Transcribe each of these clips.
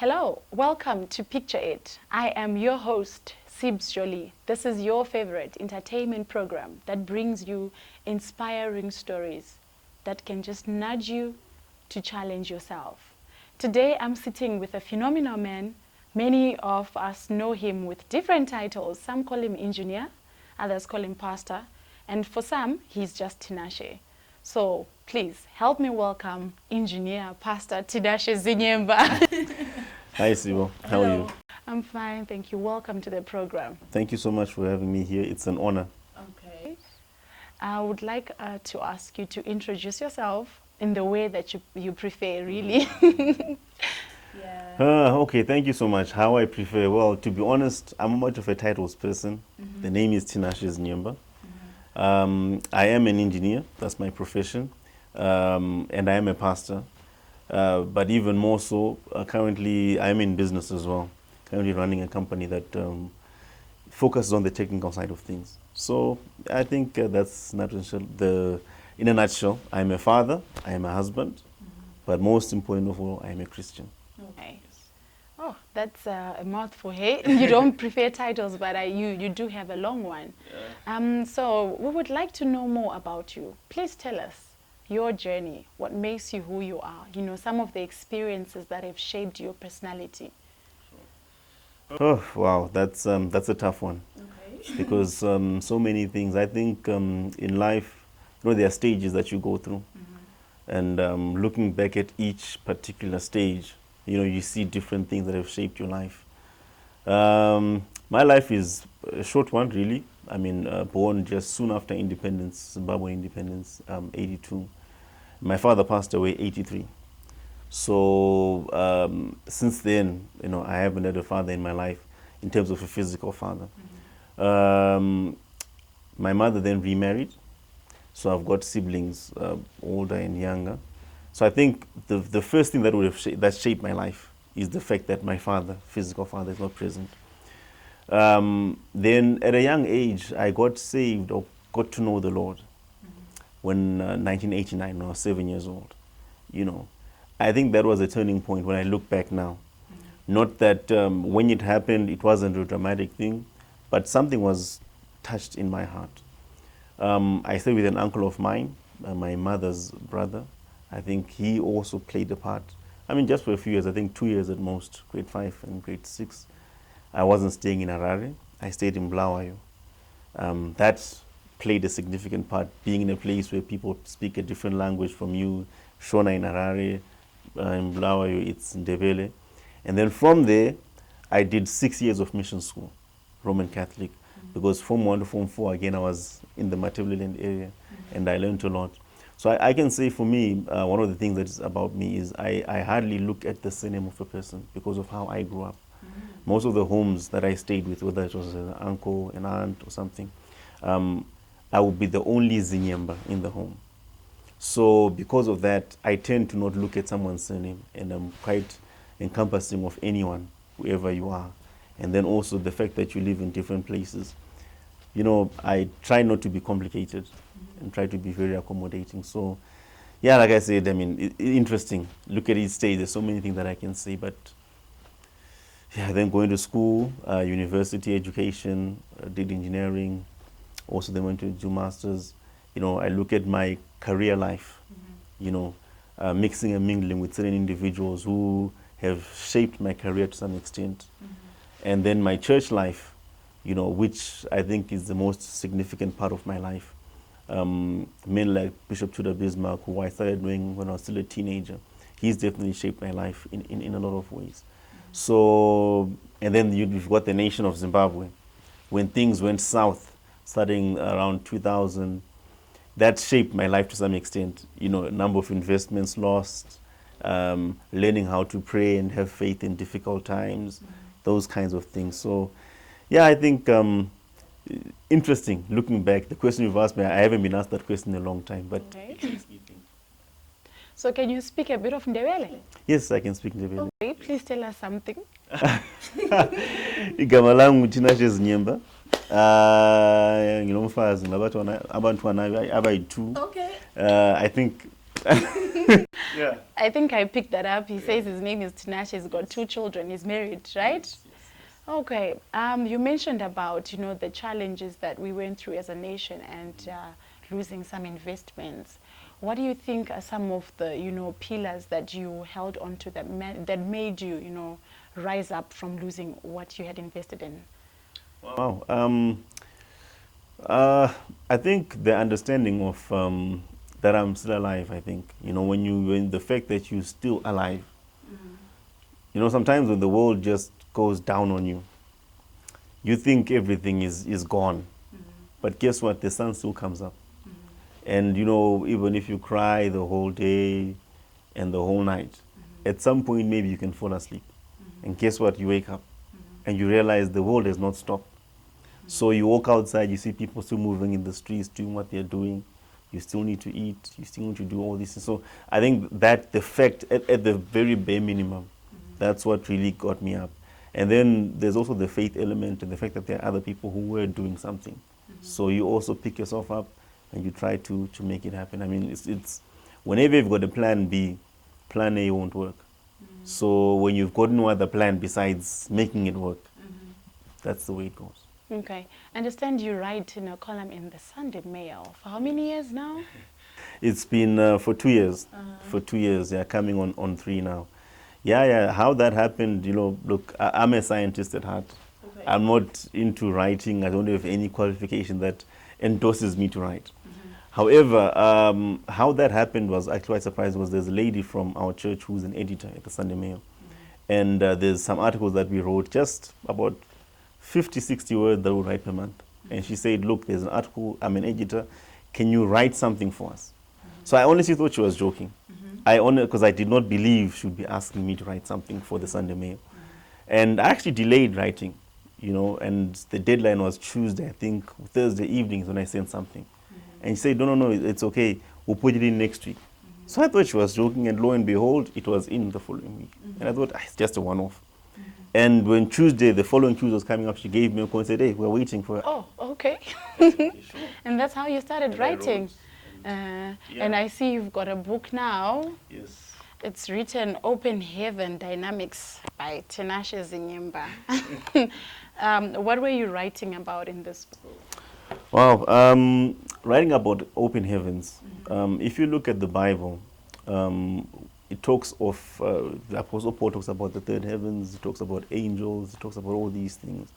Hello, welcome to Picture It. I am your host, Sibs Jolie. This is your favorite entertainment program that brings you inspiring stories that can just nudge you to challenge yourself. Today I'm sitting with a phenomenal man. Many of us know him with different titles. Some call him engineer, others call him pastor, and for some, he's just Tinashe. So please help me welcome engineer, pastor Tinashe Zinyemba. Hi, Sibo. How are you? I'm fine, thank you. Welcome to the program. Thank you so much for having me here. It's an honor. Okay. I would like to ask you to introduce yourself in the way that you prefer, really. Okay, thank you so much. How I prefer? Well, to be honest, I'm much of a titles person. The name is Tinashe Zinyemba. I am an engineer. That's my profession. And I am a pastor. But even more so, currently I'm in business as well. Currently running a company that focuses on the technical side of things. So I think that's not in a nutshell. I'm a father, I am a husband, but most important of all, I am a Christian. Okay. Oh, that's a mouthful, hey? You don't prefer titles, but you do have a long one. Yeah. So we would like to know more about you. Please tell us your journey, what makes you who you are, some of the experiences that have shaped your personality. Oh, wow, that's a tough one. Okay. Because so many things. I think in life, there are stages that you go through. And looking back at each particular stage, you see different things that have shaped your life. My life is a short one, really. I mean, born just soon after independence, Zimbabwe independence, 82. My father passed away 83. So since then, I haven't had a father in my life in terms of a physical father. My mother then remarried. So I've got siblings, older and younger. So I think the first thing that shaped my life is the fact that my father, physical father, is not present. Then at a young age, I got saved or got to know the Lord when 1989, when I was 7 years old. I think that was a turning point when I look back now. Not that when it happened, it wasn't a dramatic thing, but something was touched in my heart. I stayed with an uncle of mine, my mother's brother. I think he also played a part. I mean, just for a few years, I think 2 years at most, grade 5 and grade 6. I wasn't staying in Harare. I stayed in Bulawayo. That played a significant part, being in a place where people speak a different language from you. Shona in Harare, in Bulawayo, it's Ndebele. And then from there, I did 6 years of mission school, Roman Catholic, because Form 1 to Form 4, again, I was in the Matabeleland area, and I learned a lot. So I can say for me, one of the things that is about me is I hardly look at the surname of a person because of how I grew up. Most of the homes that I stayed with, whether it was an uncle, an aunt, or something, I would be the only Zinyemba in the home. So because of that, I tend to not look at someone's surname, and I'm quite encompassing of anyone, whoever you are. And then also the fact that you live in different places. I try not to be complicated and try to be very accommodating. So, yeah, like I said, I mean, interesting. Look at each stage. There's so many things that I can say, but yeah, then going to school, university education, did engineering, also then went to do masters. I look at my career life, mixing and mingling with certain individuals who have shaped my career to some extent. And then my church life, which I think is the most significant part of my life. Men like Bishop Tudor Bismarck, who I started knowing when I was still a teenager. He's definitely shaped my life in a lot of ways. So, and then you've got the nation of Zimbabwe. When things went south, starting around 2000, that shaped my life to some extent. A number of investments lost, learning how to pray and have faith in difficult times, those kinds of things. So, yeah, I think interesting looking back. The question you've asked me, I haven't been asked that question in a long time, but. Okay. So can you speak a bit of Ndebele? Yes, I can speak Ndebele. Okay, please tell us something. Igama langu Tinashe Zinyemba. Ngilomfazi ngabantwana abayi-2. Okay. I think Yeah. I think I picked that up. He says his name is Tinashe. He's got 2 children. He's married, right? Yes, yes, yes. Okay. You mentioned about, the challenges that we went through as a nation and losing some investments. What do you think are some of the, pillars that you held on to that made you, rise up from losing what you had invested in? Wow. I think the understanding of that I'm still alive. I think when the fact that you're still alive. Sometimes when the world just goes down on you, you think everything is gone. But guess what? The sun still comes up. And even if you cry the whole day and the whole night, at some point maybe you can fall asleep. And guess what? You wake up and you realize the world has not stopped. So you walk outside, you see people still moving in the streets, doing what they're doing. You still need to eat. You still need to do all this. So I think that the fact, at the very bare minimum, that's what really got me up. And then there's also the faith element and the fact that there are other people who were doing something. So you also pick yourself up and you try to make it happen. I mean, it's whenever you've got a plan B, plan A won't work. So when you've got no other plan besides making it work, that's the way it goes. Okay. I understand you write in a column in the Sunday Mail. For how many years now? It's been for 2 years. For 2 years, yeah, coming on 3 now. Yeah. How that happened, look, I'm a scientist at heart. Okay. I'm not into writing. I don't have any qualification that endorses me to write. However, how that happened was actually quite surprising. Was there's a lady from our church who's an editor at the Sunday Mail. And there's some articles that we wrote, just about 50, 60 words that we write per month. And she said, look, there's an article, I'm an editor, can you write something for us? So I honestly thought she was joking. Because I did not believe she would be asking me to write something for the Sunday Mail. And I actually delayed writing, and the deadline was Tuesday, I think Thursday evenings when I sent something. And she said, no, it's okay, we'll put it in next week. So I thought she was joking, and lo and behold, it was in the following week. And I thought, it's just a one-off. And when the following Tuesday was coming up, she gave me a call and said, hey, we're waiting for it. Oh, okay. Okay, sure. And that's how you started writing. And I see you've got a book now. Yes. It's written Open Heaven Dynamics by Tinashe Zinyemba. What were you writing about in this book? Wow. Writing about open heavens. If you look at the Bible, it talks of, the Apostle Paul talks about the third heavens, it talks about angels, it talks about all these things.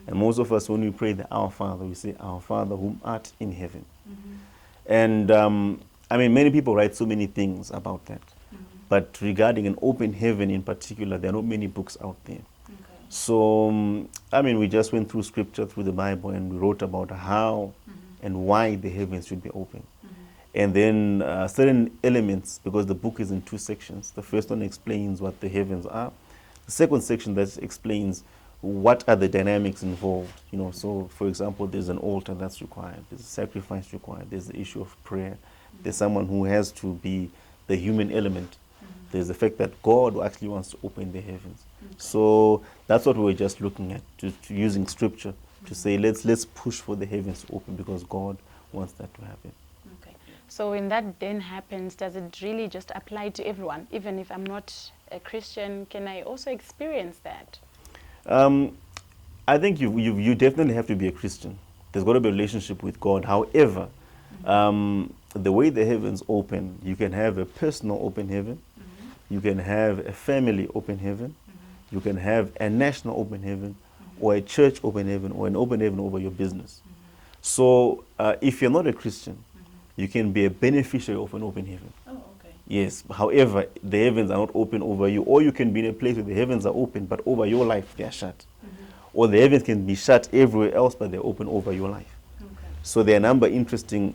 And most of us, when we pray the Our Father, we say, Our Father whom art in heaven. And many people write so many things about that. But regarding an open heaven in particular, there are not many books out there. So, we just went through scripture, through the Bible, and we wrote about how and why the heavens should be open. And then certain elements, because the book is in 2 sections. The first one explains what the heavens are. The second section that explains what are the dynamics involved. So for example, there's an altar that's required. There's a sacrifice required. There's the issue of prayer. There's someone who has to be the human element. There's the fact that God actually wants to open the heavens. So that's what we were just looking at, to using scripture to say, let's push for the heavens to open because God wants that to happen. Okay. So when that then happens, does it really just apply to everyone? Even if I'm not a Christian, can I also experience that? I think you definitely have to be a Christian. There's got to be a relationship with God. However, the way the heavens open, you can have a personal open heaven. You can have a family open heaven. You can have a national open heaven, or a church open heaven, or an open heaven over your business. So if you're not a Christian, you can be a beneficiary of an open heaven. Oh, okay. Yes. However, the heavens are not open over you, or you can be in a place where the heavens are open, but over your life they are shut. Or the heavens can be shut everywhere else, but they're open over your life. Okay. So there are a number of interesting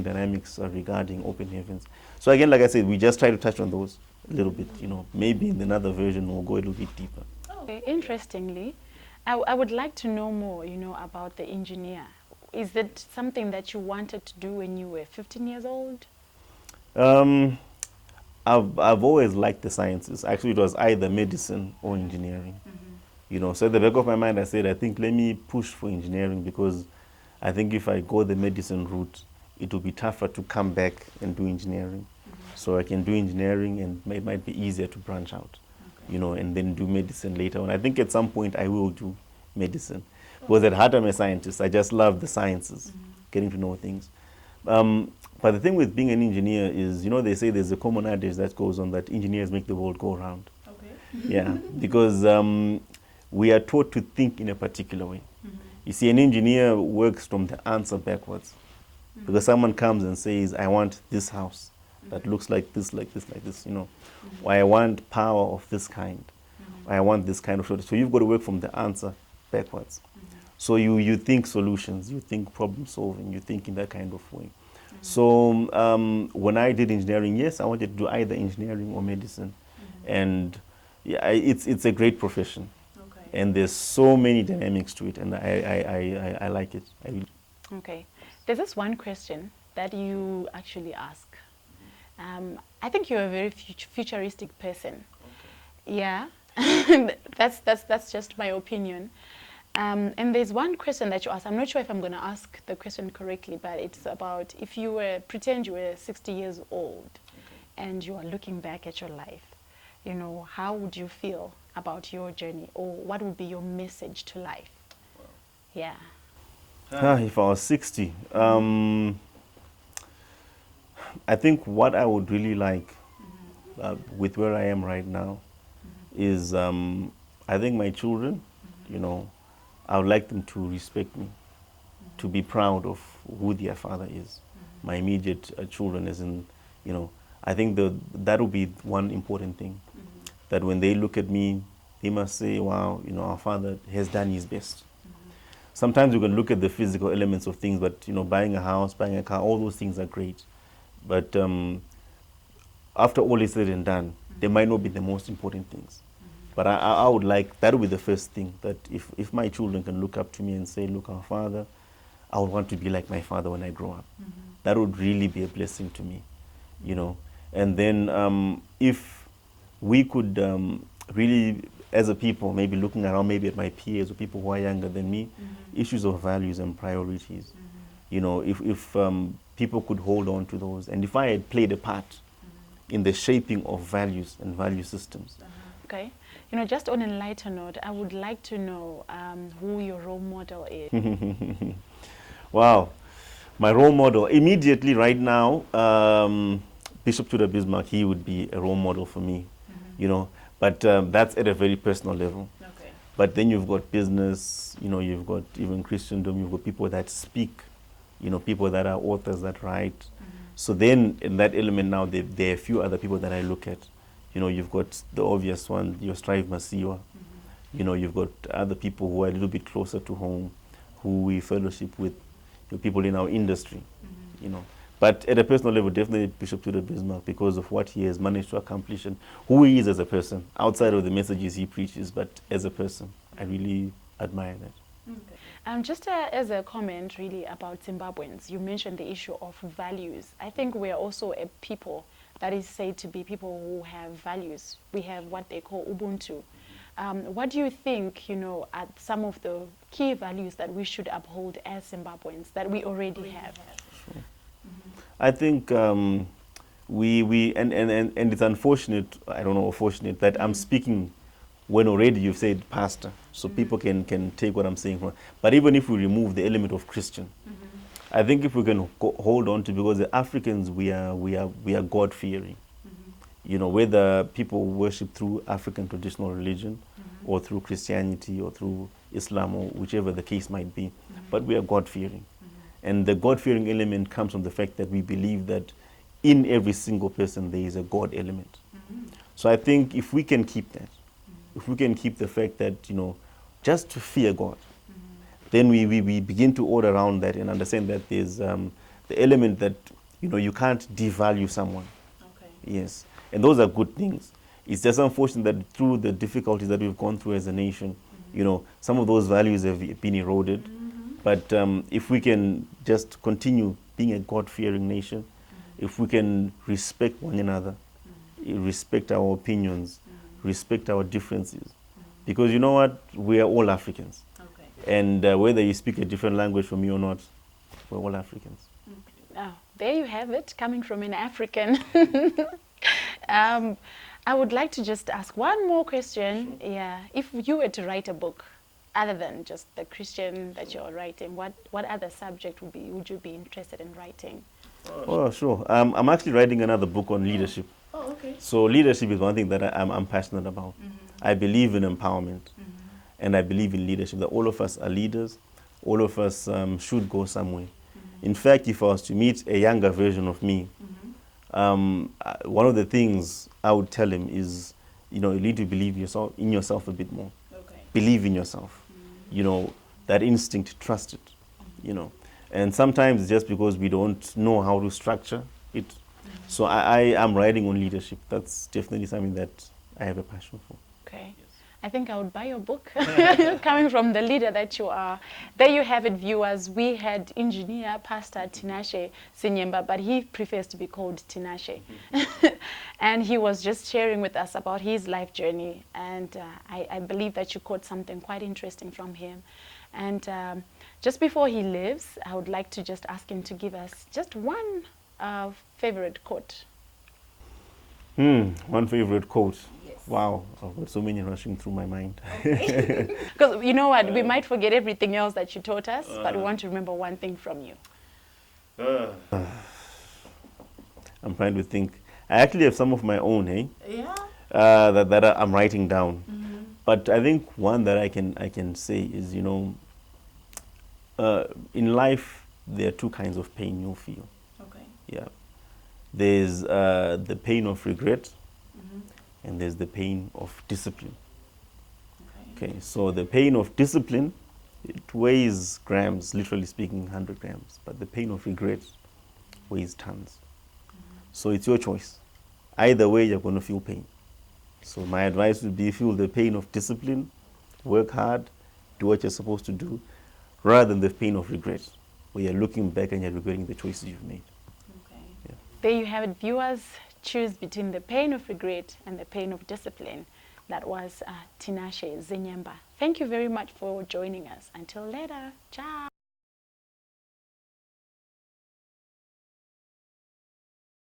dynamics regarding open heavens. So again, like I said, we just try to touch on those a little bit. Maybe in another version we'll go a little bit deeper. Okay. Interestingly, I would like to know more, about the engineer. Is that something that you wanted to do when you were 15 years old? I've always liked the sciences. Actually, it was either medicine or engineering. So at the back of my mind, I said, I think let me push for engineering because I think if I go the medicine route, it will be tougher to come back and do engineering. So I can do engineering, and it might be easier to branch out, and then do medicine later on. I think at some point I will do medicine. Because at heart I'm a scientist. I just love the sciences, getting to know things. But the thing with being an engineer is, they say there's a common adage that goes on that engineers make the world go round. Okay. Yeah, because we are taught to think in a particular way. You see, an engineer works from the answer backwards. Because someone comes and says, I want this house that looks like this, like this, like this, or I want power of this kind, or I want this kind of shortage. So you've got to work from the answer backwards. So you think solutions, you think problem solving, you think in that kind of way. So when I did engineering, yes, I wanted to do either engineering or medicine. And yeah, it's a great profession. Okay. And there's so many dynamics to it, and I like it. Okay. There's this one question that you actually ask. I think you're a very futuristic person. Okay. Yeah. that's just my opinion. And there's one question that you asked. I'm not sure if I'm going to ask the question correctly, but it's about if you pretend you were 60 years old, and you are looking back at your life, how would you feel about your journey, or what would be your message to life? Wow. Yeah. If I was 60, I think what I would really like with where I am right now is I think my children, I would like them to respect me, to be proud of who their father is. My immediate children, as in, I think that would be one important thing. That when they look at me, they must say, wow, our father has done his best. Sometimes you can look at the physical elements of things, but, buying a house, buying a car, all those things are great. But after all is said and done, they might not be the most important things. But I would like, that would be the first thing, that if my children can look up to me and say, look, our father, I would want to be like my father when I grow up. That would really be a blessing to me, And then if we could really, as a people, maybe looking around maybe at my peers or people who are younger than me, issues of values and priorities, if people could hold on to those, and if I had played a part in the shaping of values and value systems. Okay. Just on a lighter note, I would like to know who your role model is. Wow. My role model, immediately right now, Bishop Tudor Bismarck, he would be a role model for me, But that's at a very personal level. Okay. But then you've got business, you've got even Christendom, you've got people that speak, people that are authors that write. So then in that element now, there are a few other people that I look at. You've got the obvious one, your Strive Masiwa. You've got other people who are a little bit closer to home, who we fellowship with, people in our industry, But at a personal level, definitely Bishop Tudor Bismarck, because of what he has managed to accomplish and who he is as a person, outside of the messages he preaches, but as a person. I really admire that. Okay. Just as a comment really about Zimbabweans, you mentioned the issue of values. I think we are also a people that is said to be people who have values. We have what they call Ubuntu. What do you think, are some of the key values that we should uphold as Zimbabweans that we already have? Sure. I think and it's unfortunate, I don't know, fortunate that I'm speaking when already you've said pastor, so people can take what I'm saying. But even if we remove the element of Christian, I think if we can hold on to, because the Africans, we are God-fearing. Whether people worship through African traditional religion or through Christianity or through Islam or whichever the case might be, but we are God-fearing. And the God-fearing element comes from the fact that we believe that in every single person there is a God element. So I think if we can keep that, if we can keep the fact that, just to fear God, then we begin to order around that and understand that there's the element that, you can't devalue someone. Okay. Yes. And those are good things. It's just unfortunate that through the difficulties that we've gone through as a nation, some of those values have been eroded. But if we can just continue being a God-fearing nation, if we can respect one another, respect our opinions, respect our differences, because you know what? We are all Africans. Okay. And whether you speak a different language from me or not, we're all Africans. Oh, there you have it, coming from an African. I would like to just ask one more question. Sure. Yeah, if you were to write a book, other than just the Christian that you're writing, what other subject would you be interested in writing? Oh, sure. I'm actually writing another book on leadership. Oh, okay. So leadership is one thing that I'm passionate about. I believe in empowerment, and I believe in leadership, that all of us are leaders. All of us should go somewhere. In fact, if I was to meet a younger version of me, one of the things I would tell him is, you need to believe in yourself a bit more. Okay. Believe in yourself. That instinct, trust it. And sometimes it's just because we don't know how to structure it. So I am writing on leadership. That's definitely something that I have a passion for. Okay. Yes. I think I would buy your book, coming from the leader that you are. There you have it, viewers. We had engineer, Pastor Tinashe Zinyemba, but he prefers to be called Tinashe. And he was just sharing with us about his life journey. And I believe that you caught something quite interesting from him. And just before he leaves, I would like to just ask him to give us just one favorite quote. One favorite quote. Yes. Wow, I've got so many rushing through my mind. Because you know what, we might forget everything else that you taught us, but we want to remember one thing from you. I'm trying to think. I actually have some of my own, Yeah. that I'm writing down. But I think one that I can say is, in life there are two kinds of pain you'll feel. Okay. Yeah. There's the pain of regret, and there's the pain of discipline. Okay, so the pain of discipline, it weighs grams, literally speaking 100 grams, but the pain of regret weighs tons. So it's your choice. Either way, you're going to feel pain. So my advice would be, feel the pain of discipline, work hard, do what you're supposed to do, rather than the pain of regret, where you're looking back and you're regretting the choices you've made. Okay. Yeah. There you have it, viewers. Choose between the pain of regret and the pain of discipline. That was Tinashe Zinyemba. Thank you very much for joining us. Until later. Ciao.